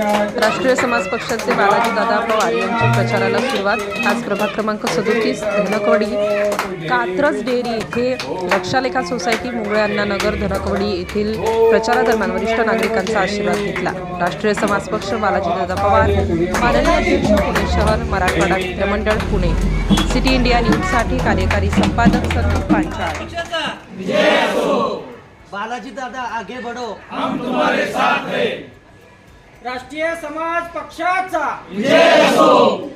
राष्ट्रीय समाज पक्षाचे बालाजी दादा पवार यांच्या प्रचाराला सुरुवात। आज प्रभाग क्रमांक 37 धनकवडी कात्रज डेअरी येथे रक्षालेखा सोसायटी मुंगळे अण्णानगर धनकवडी येथील प्रचारादरम्यान वरिष्ठ नागरिकांचा आशीर्वाद घेतला। राष्ट्रीय समाज पक्ष बालाजी दादा पवार माननीय अध्यक्ष पुणे शहर मराठवाडा मित्रमंडळ पुणे सिटी इंडिया न्यूजसाठी कार्यकारी संपादक संदीप पांचाळ। बालाजी दादा आगे बढ़ो, हम तुम्हारे साथ हैं। राष्ट्रीय समाज पक्षाचा विजय असो।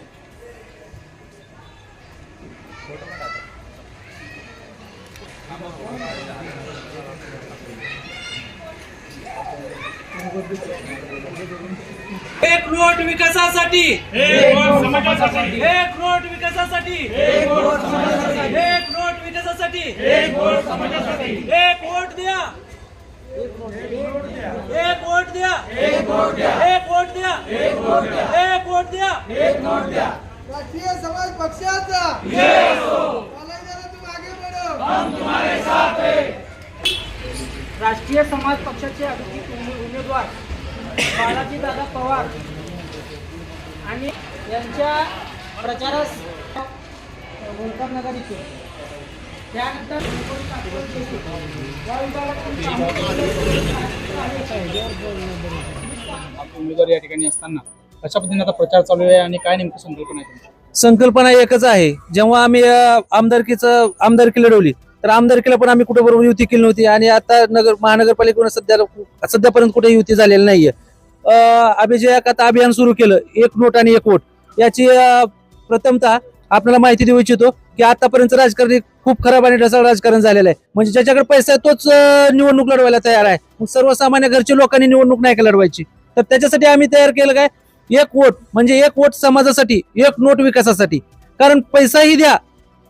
एक नोट विकासासाठी, एक वोट समाजासाठी, एक नोट विकासासाठी, एक वोट समाजासाठी, एक नोट विकासासाठी, एक वोट समाजासाठी, एक वोट द्या, एक वोट द्या, एक वोट द्या, एक वोट द्या, एक वोट द्या, एक वोट द्या, एक नोट द्या। राष्ट्रीय समाज पक्षाचा विजय असो। बालाजी दादा तुम आगे बढ़ो, हम तुम्हारे साथ हैं। राष्ट्रीय समाज पक्षाचे अधिकृत उमेदवार बालाजी दादा पवार आणि यांच्या प्रचारास होळकर नगर इथे त्यानंतर उमेदवार या ठिकाणी असताना कशा पद्धतीने आता प्रचार चालू आहे आणि काय नेमकं संकल्पना आहे तुमची? संकल्पना एकच आहे। जेव्हा आम्ही आमदारकी लढवली तर आमदारकीला पण आम्ही कुठे बरोबर युती केली नव्हती आणि आता महानगरपालिकेवर सध्यापर्यंत कुठे युती झालेली नाहीये। आम्ही जे आता अभियान सुरू केलं एक नोट आणि एक वोट याची प्रथमतः आपल्याला माहिती देऊ इच्छितो की आतापर्यंत राजकारणी खूप खराब आणि ढसाळ राजकारण झालेलं आहे। म्हणजे ज्याच्याकडे पैसा आहे तोच निवडणूक लढवायला तयार आहे। मग सर्वसामान्य घरच्या लोकांनी निवडणूक नाही का लढवायची, तर त्याच्यासाठी आम्ही तयार केलं काय एक वोट म्हणजे एक वोट समाजासाठी, एक नोट विकासासाठी। कारण पैसाही द्या,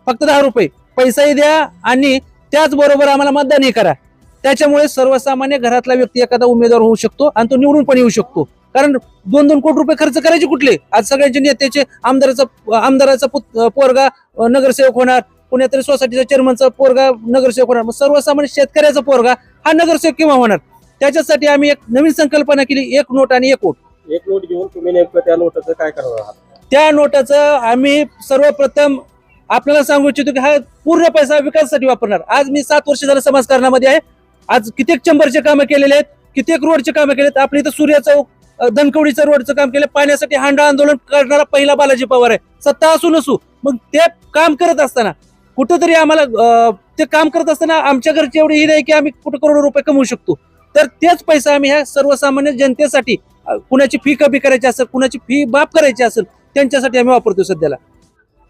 फक्त 10 रुपये पैसाही द्या आणि त्याचबरोबर आम्हाला मतदानही करा। त्याच्यामुळे सर्वसामान्य घरातला व्यक्ती एखादा उमेदवार होऊ शकतो आणि तो निवडून पण येऊ शकतो। कारण 2-2 कोटी रुपये खर्च करायचे कुठले? आज सगळ्यांचे नेत्याचे आमदाराचा पोरगा नगरसेवक होणार, कुणीतरी सोसायटीच्या चेअरमनचा पोरगा नगरसेवक होणार, मग सर्वसामान्य शेतकऱ्याचा पोरगा हा नगरसेवक केव्हा होणार? त्याच्यासाठी आम्ही एक नवीन संकल्पना केली एक नोट आणि एक वोट। एक नोट घेऊन तुम्ही नेमकं त्या नोटाचं काय करणार आहात? त्या नोटाचं आम्ही सर्वप्रथम आपल्याला सांगू इच्छितो की हा पूर्ण पैसा विकासासाठी वापरणार। आज मी 7 वर्ष झालं समाजकारणामध्ये आहे। आज कित्येक चंबरचे कामं केलेले आहेत, कित्येक रोडचे कामं केलेत। आपल्या इथं सूर्या चौक धनकवडीचं रोडचं काम केलं, पाण्यासाठी हांडा आंदोलन करणारा पहिला बालाजी पवार आहे। सत्ता असू नसू मग ते काम करत असताना कुठंतरी आम्हाला ते काम करत असताना आमच्या घरची एवढी ही नाही की आम्ही कुठं करोडो रुपये कमवू शकतो, तर तेच पैसा आम्ही ह्या सर्वसामान्य जनतेसाठी कुणाची फी कमी करायची असेल, कुणाची फी माफ करायची असेल त्यांच्यासाठी आम्ही वापरतो। सध्याला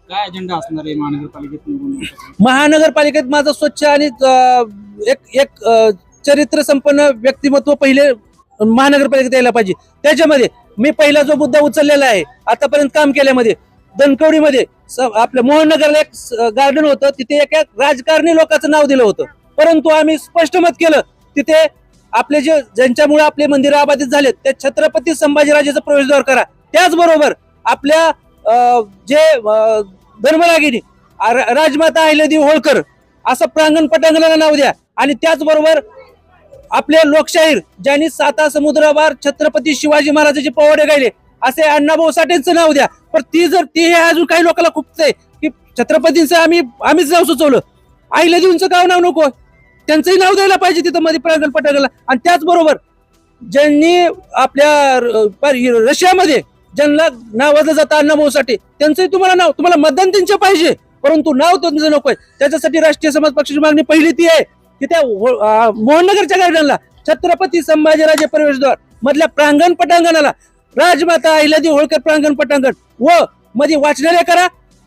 काय अजेंडा असणार आहे महानगरपालिकेत निवडणुकीसाठी? महानगरपालिकेत माझं स्वच्छ आणि एक चरित्र संपन्न व्यक्तिमत्व पहिले महानगरपालिकेत यायला पाहिजे। त्याच्यामध्ये मी पहिला जो मुद्दा उचललेला आहे आतापर्यंत काम केल्यामध्ये, धनकवडीमध्ये आपल्या मोहननगरला एक गार्डन होतं, तिथे एका राजकारणी लोकांचं नाव दिलं होतं, परंतु आम्ही स्पष्ट मत केलं तिथे आपले ज्यांच्यामुळे आपले मंदिर अबाधित झालेत त्या छत्रपती संभाजीराजेचं प्रवेशद्वार करा। त्याचबरोबर आपल्या जे धर्मरागिनी राजमाता अहिल्यादेवी होळकर असं प्रांगण पटांगणाला नाव द्या आणि त्याचबरोबर आपले लोकशाहीर ज्यांनी 7 समुद्रावर छत्रपती शिवाजी महाराजांचे पोवाडे गायले असे अण्णाभाऊ साठेंचं नाव द्या। पण ती हे अजून काही लोकांना खुपतंय की छत्रपतींचं आम्हीच नाव सुचवलं, अहिल्यादेवींचं गाव नाव नको, त्यांचंही नाव द्यायला पाहिजे तिथं मध्ये प्रांगण पटांगणाला। आणि त्याचबरोबर ज्यांनी आपल्या रशियामध्ये ज्यांना नावाजलं जातं अण्णाभाऊ साठे त्यांचंही तुम्हाला मतदान त्यांचं पाहिजे, परंतु नाव त्यांचं नको आहे। त्याच्यासाठी राष्ट्रीय समाज पक्षाची मागणी पहिली ती आहे की त्या मोहननगरच्या गार्डनला छत्रपती संभाजीराजे प्रवेशद्वार मधल्या प्रांगण पटांगणाला राजमाता अहिल्यादेवी होळकर प्रांगण पटांगण व मध्ये वाचनालय करा,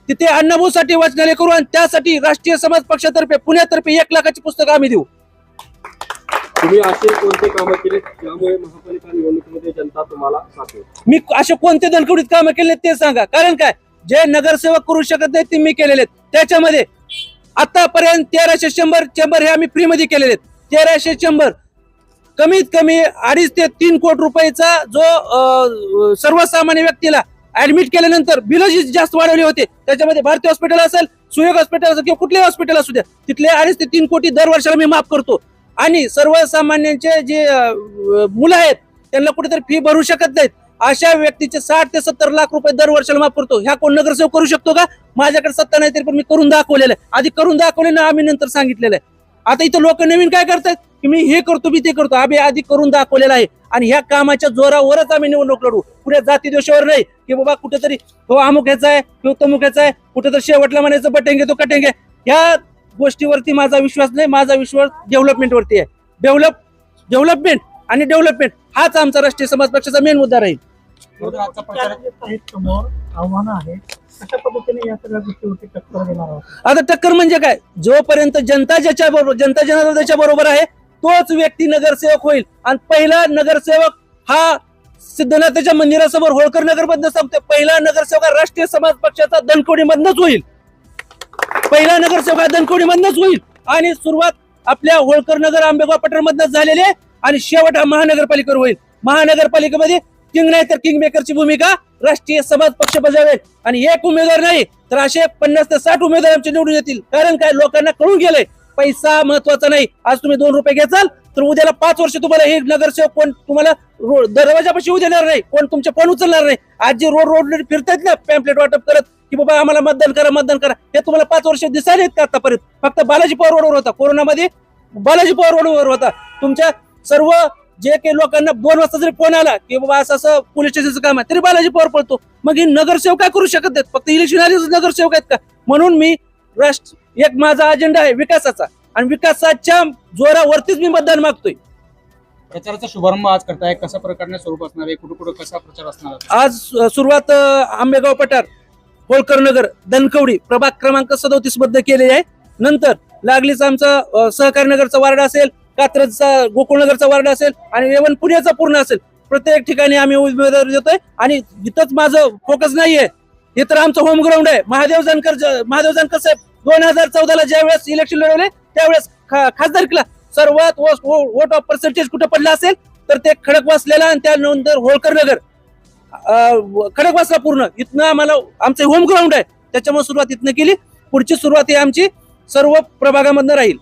तिथे अण्णाभाऊ साठे वाचनालय करू आणि त्यासाठी राष्ट्रीय समाज पक्षातर्फे पुण्यातर्फे 1 लाखाची पुस्तकं आम्ही देऊ। तुम्ही असे कोणते कामं केले त्यामुळे महापालिका निवडणुकीमध्ये जनता तुम्हाला साथ देईल? मी असे कोणते धनकवडीत कामं केले ते सांगा। कारण काय जे नगरसेवक करू शकत नाही ते मी केलेले आहेत। त्याच्यामध्ये आतापर्यंत 1300 चेंबर हे आम्ही फ्रीमध्ये केलेले आहेत। 1300 चेंबर कमीत कमी 2.5 ते 3 कोटी रुपयाचा जो सर्वसामान्य व्यक्तीला ऍडमिट केल्यानंतर बिल जास्त वाढवले होते। त्याच्यामध्ये भारती हॉस्पिटल असेल, सुयोग हॉस्पिटल असेल किंवा कुठलेही हॉस्पिटल असू द्या, तिथले 2.5 ते 3 कोटी दर वर्षाला मी माफ करतो। आणि सर्वसामान्यांचे जे मुलं आहेत त्यांना कुठेतरी फी भरू शकत नाहीत अशा व्यक्तीचे 60 ते 70 लाख रुपये दर वर्षाला माफ करतो. ह्या कोण नगरसेवक करू शकतो का? माझ्याकडे सत्ता नाही तरी पण मी करून दाखवलेलं आहे. आधी करून दाखवले ना, आम्ही नंतर सांगितलेलं आहे. आता इथं लोक नवीन काय करतात की मी हे करतो मी ते करतो. आम्ही आधी करून दाखवलेलं आहे आणि ह्या कामाच्या जोरावरच आम्ही निवडणूक लढू. पुढे जाती दोषावर नाही की बाबा कुठेतरी तो अमुक ह्याचा आहे किंवा तमुक ह्याचा आहे, कुठेतरी शेवटला म्हणायचं बटेंगे तो कटेंगे. ह्या गोष्टीवरती माझा विश्वास नाही. माझा विश्वास डेव्हलपमेंटवरती आहे. डेव्हलपमेंट आणि डेव्हलपमेंट हाच आमचा राष्ट्रीय समाज पक्षाचा मेन मुद्दा राहील. आजचा प्रचार समोर आव्हानं आहेत, अशा पद्धतीने या सगळ्या गोष्टीवरती टक्कर देणार आहोत. आता टक्कर म्हणजे काय? जोपर्यंत जनता ज्याच्या बरोबर आहे तोच व्यक्ती नगरसेवक होईल. आणि पहिला नगरसेवक हा सिद्धनाथाच्या मंदिरासमोर होळकर नगर मधनं सांगतो, पहिला नगरसेवक हा राष्ट्रीय समाज पक्षाचा धनकवडी मधनच होईल. पहिला नगरसेवक हा धनकवडी मधनच होईल आणि सुरुवात आपल्या होळकर नगर आंबेगाव पठार मधनच झालेली आहे आणि शेवट हा महानगरपालिकेवर होईल. महानगरपालिकेमध्ये किंग नाही तर किंग मेकरची भूमिका राष्ट्रीय समाज पक्ष बजावेल आणि एक उमेदवार नाही तर असे 50 ते 60 उमेदवार आमचे निवडून येतील. कारण काय, लोकांना कळून गेलंय पैसा महत्वाचा नाही. आज तुम्ही 2 रुपये घ्याल तर उद्याला 5 वर्ष तुम्हाला हे नगरसेवक कोण तुम्हाला दरवाजापाशी येऊ देणार नाही, कोण तुमचे फोन उचलणार नाही. आज जे रोड फिरतायत ना पॅम्पलेट वाटप करत की बाबा आम्हाला मतदान करा, हे तुम्हाला 5 वर्ष दिसायला येत का? आतापर्यंत फक्त बालाजी पवार रोडवर होता, कोरोनामध्ये बालाजी पवार रोडवर होता. तुमच्या सर्व जे काही लोकांना 2 वाजता जरी फोन आला की बाबा असं पोलीस स्टेशनचं काम आहे तरी बालाजी पवार पळतो. मग हे नगरसेवक काय करू शकत नाहीत? फक्त इलेक्शन आले नगरसेवक आहेत का? म्हणून मी एक माझा अजेंडा आहे विकासाचा आणि विकासाच्या जोरावरतीच मी मतदान मागतोय. प्रचाराचा शुभारंभ आज करताय, कशा प्रकारने स्वरूप असणार आहे, कुठे कुठे कसा प्रचार असणार आहे? आज सुरुवात आंबेगाव पठार, होळकर नगर, धनकवडी प्रभाग क्रमांक 37 मध्ये केलेली आहे. नंतर लागलीच आमचा सहकारी नगरचा वार्ड असेल, कात्रजचा गोकुळनगरचा वार्ड असेल आणि एवन पुण्याचा पूर्ण असेल. प्रत्येक ठिकाणी आम्ही उमेदवारी देतोय आणि इथंच माझं फोकस नाहीये. हे तर आमचं होम ग्राउंड आहे. महादेव जानकर साहेब 2014ला ज्यावेळेस इलेक्शन लढवले त्यावेळेस खासदारकीला सर्वात वोट ऑफ पर्सेंटेज कुठे पडला असेल तर ते खडकवासल्याला आणि त्यानंतर होळकर नगर, खडकवासला पूर्ण इथनं आम्हाला आमचं होम ग्राउंड आहे. त्याच्यामुळे सुरुवात इथनं केली. पुढची सुरुवात ही आमची सर्व प्रभागामधनं राहील.